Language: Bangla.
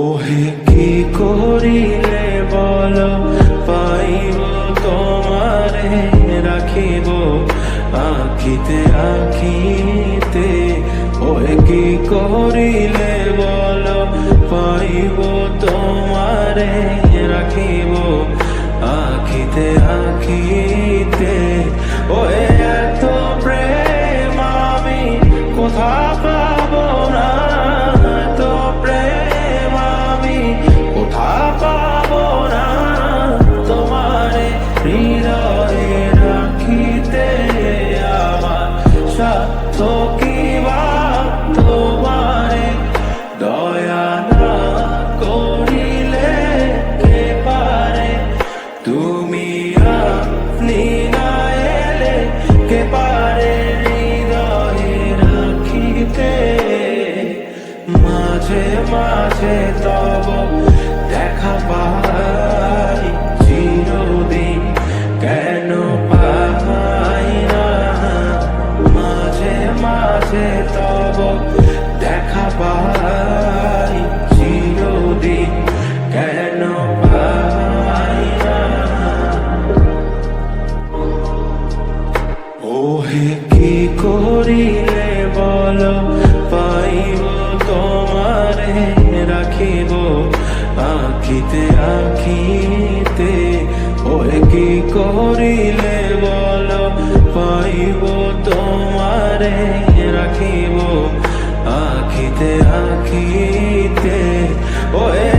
ওহে কি করিলে বল পাইব তোমারে রাখিব আখিতে আখিতে। ওহে কি করিলে বল পাইব তোমারে রাখিব আখিতে আখিতে। ওহে এত প্রেম আমি কোথা পাব না, এত প্রেম আমি কোথা পাব না। তোমারে হৃদয়ে রাখিতে আমার সাধ্য কি বা, তোমারে দয়া না করিলে কে পারে। তুমি আপনি না এলে কে পারে হৃদয়ে রাখিতে। মাঝে মাঝে তব দেখা পাই চিরদিন কেন পাই না। মাঝে মাঝে তব দেখা পাই চিরদিন কেন পাই না। ওহে কি করিলে বল পাইব তোমারে রাখিব আখিতে আখিতে। ওহে কি করিলে বল পাইব তোমারে রাখিব আখিতে আখিতে। ওহে